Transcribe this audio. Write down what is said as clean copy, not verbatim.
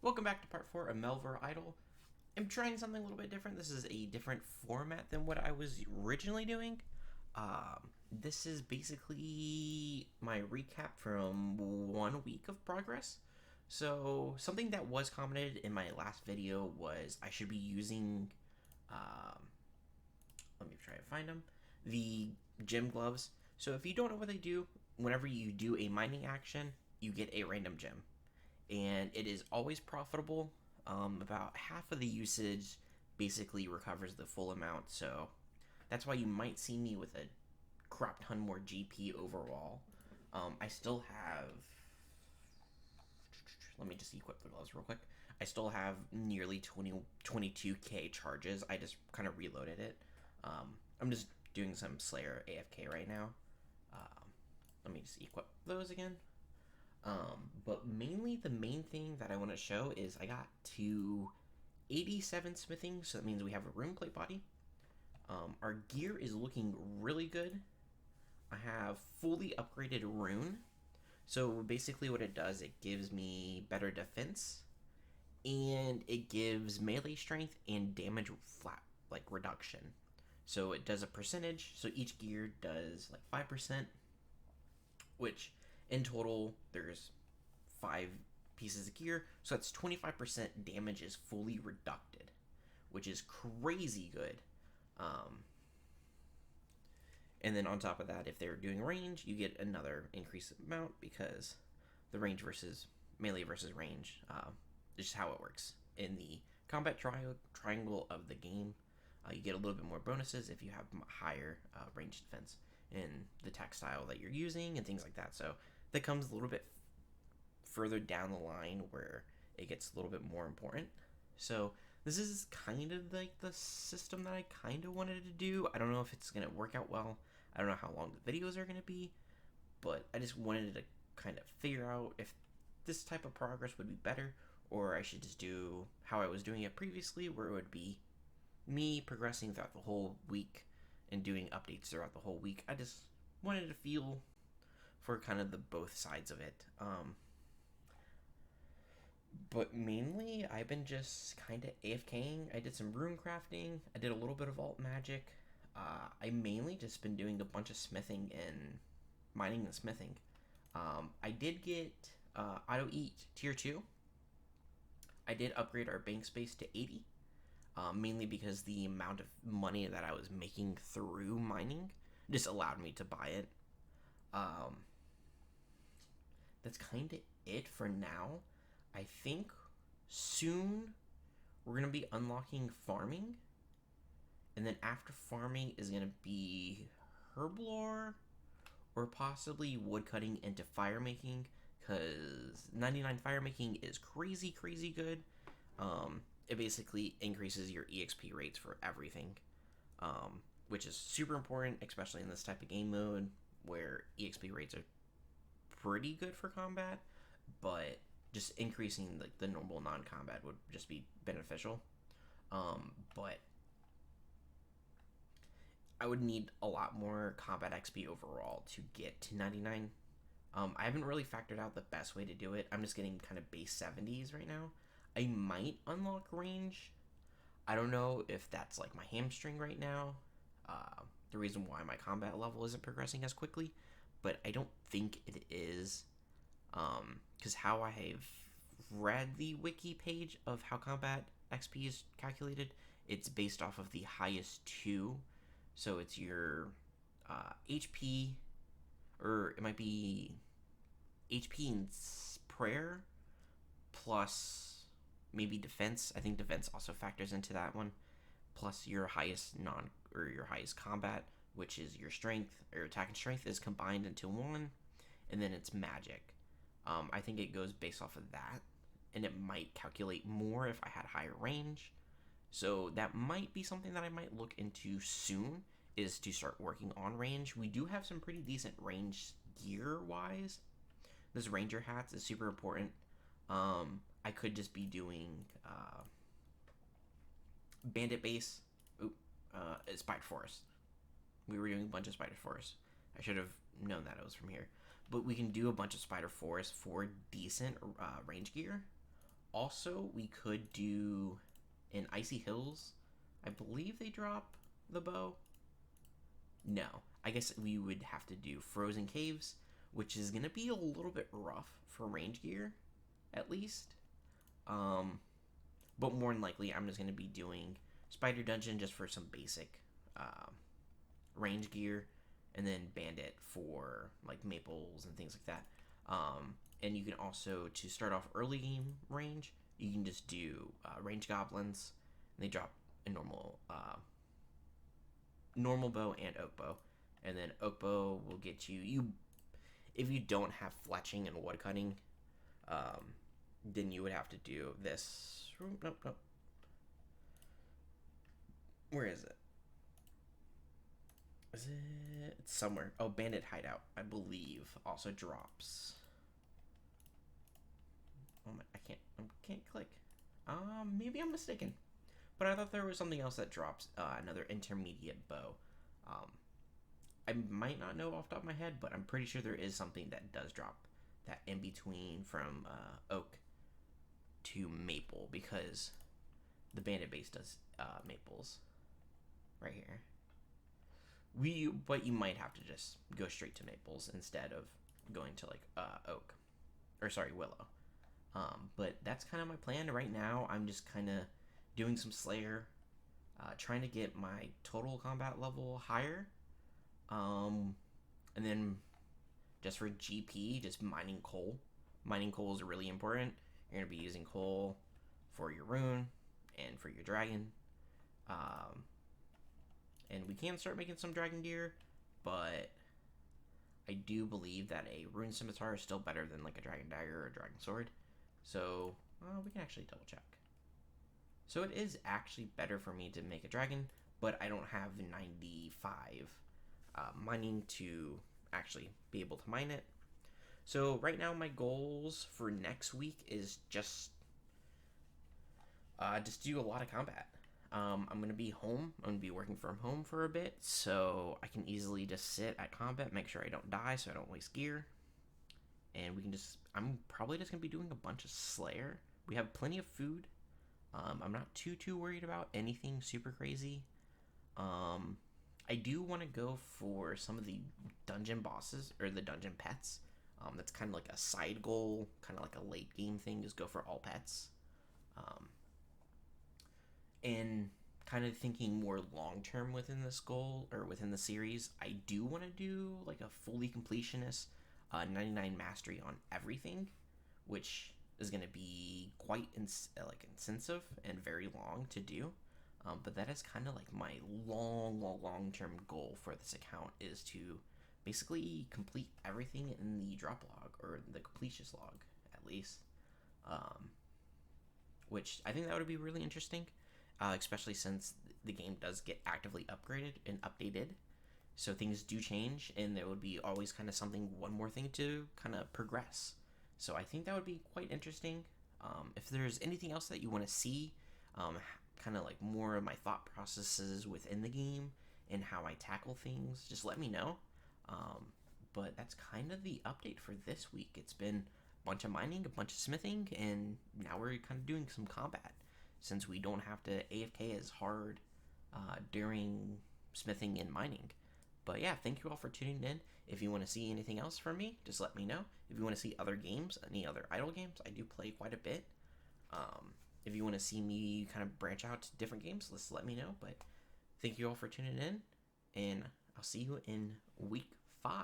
Welcome back to part 4 of Melvor Idol. I'm trying something a little bit different. This is a different format than what I was originally doing. This is basically my recap from 1 week of progress. So, something that was commented in my last video was I should be using, let me try to find them, the gem gloves. So, if you don't know what they do, whenever you do a mining action, you get a random gem. And it is always profitable. About half of the usage basically recovers the full amount, so that's why you might see me with a crap ton more GP overall. I still have. Let me just equip the gloves real quick. I still have nearly 22k charges. I just kind of reloaded it. I'm just doing some Slayer AFK right now. Let me just equip those again. But mainly the main thing that I want to show is I got to 87 smithing, so that means we have a rune plate body. Our gear is looking really good. I have fully upgraded rune. So basically what it does, it gives me better defense, and it gives melee strength and damage flat, like reduction. So it does a percentage, so each gear does like 5%, which in total there's 5 pieces of gear, so that's 25% damage is fully reducted, which is crazy good. And then on top of that, if they're doing range, you get another increased amount because the range versus melee versus range is just how it works in the combat triangle of the game. You get a little bit more bonuses if you have higher range defense in the textile that you're using and things like that. So that comes a little bit further down the line where it gets a little bit more important. So this is kind of like the system that I kind of wanted to do. I don't know if it's going to work out well. I don't know how long the videos are going to be, but I just wanted to kind of figure out if this type of progress would be better, or I should just do how I was doing it previously, where it would be me progressing throughout the whole week and doing updates throughout the whole week. I just wanted to feel for kind of the both sides of it. But mainly, I've been just kind of AFKing. I did some rune crafting. I did a little bit of alt magic. I mainly just been doing a bunch of smithing and mining and smithing. I did get auto eat tier 2. I did upgrade our bank space to 80. Mainly because the amount of money that I was making through mining just allowed me to buy it. That's kind of it for now. I think soon we're going to be unlocking farming. And then after farming is going to be herblore or possibly woodcutting into fire making, because 99 fire making is crazy, crazy good. It basically increases your EXP rates for everything, which is super important, especially in this type of game mode where EXP rates are pretty good for combat, but just increasing like the normal non-combat would just be beneficial. But I would need a lot more combat XP overall to get to 99. I haven't really factored out the best way to do it. I'm just getting kind of base 70s right now. I might unlock range. I don't know if that's like my hamstring right now. The reason why my combat level isn't progressing as quickly, but I don't think it is. Because how I have read the wiki page of how combat XP is calculated, it's based off of the highest 2. So it's your HP, or it might be HP and prayer plus maybe defense. I think defense also factors into that one. Plus your highest your highest combat, which is your strength or attack and strength, is combined into one, and then it's magic. I think it goes based off of that, and it might calculate more if I had higher range. So that might be something that I might look into soon, is to start working on range. We do have some pretty decent range gear wise. This ranger hats is super important. I could just be doing bandit base. Spider forest. We were doing a bunch of spider forest. I should have known that it was from here. But we can do a bunch of spider forest for decent range gear. Also, we could do in Icy Hills. I believe they drop the bow. No, I guess we would have to do Frozen Caves, which is gonna be a little bit rough for range gear, at least. Um, but more than likely, I'm just gonna be doing Spider Dungeon just for some basic uh, range gear, and then Bandit for like maples and things like that. And you can also, to start off early game range, you can just do range goblins. And they drop a normal bow and oak bow, and then oak bow will get you if you don't have fletching and woodcutting, um, then you would have to do this. Nope, nope. Where is it? Is it? It's somewhere. Oh, Bandit Hideout, I believe, also drops. Oh my, I can't click. Maybe I'm mistaken. But I thought there was something else that drops another intermediate bow. Um, I might not know off the top of my head, but I'm pretty sure there is something that does drop that in between from oak to maple, because the bandit base does maples right here. But you might have to just go straight to maples instead of going to like oak, or sorry, willow. But that's kind of my plan right now. I'm just kind of doing some Slayer, trying to get my total combat level higher. And then just for GP, just mining coal. Mining coal is really important. You're going to be using coal for your rune and for your dragon. Um, and we can start making some dragon gear, but I do believe that a rune scimitar is still better than like a dragon dagger or a dragon sword. So we can actually double check. So it is actually better for me to make a dragon, but I don't have 95 mining to actually be able to mine it. So right now my goals for next week is just do a lot of combat. I'm gonna be home. I'm gonna be working from home for a bit, so I can easily just sit at combat, make sure I don't die, so I don't waste gear. And we can just. I'm probably just gonna be doing a bunch of Slayer. We have plenty of food. I'm not too worried about anything super crazy. I do want to go for some of the dungeon bosses or the dungeon pets. That's kind of like a side goal, kind of like a late game thing. Is go for all pets. Um, and kind of thinking more long term within this goal or within the series, I do want to do like a fully completionist 99 mastery on everything, which is going to be quite like intensive and very long to do. But that is kind of like my long term goal for this account, is to basically complete everything in the drop log or the completions log at least. Um, which I think that would be really interesting, especially since the game does get actively upgraded and updated. So things do change, and there would be always kind of one more thing to kind of progress. So I think that would be quite interesting. If there's anything else that you want to see, kind of like more of my thought processes within the game and how I tackle things, just let me know. But that's kind of the update for this week. It's been a bunch of mining, a bunch of smithing, and now we're kind of doing some combat, since we don't have to AFK as hard during smithing and mining. But yeah, thank you all for tuning in. If you want to see anything else from me, just let me know. If you want to see other games, any other idle games, I do play quite a bit. If you want to see me kind of branch out to different games, just let me know. But thank you all for tuning in, and I'll see you in week 5.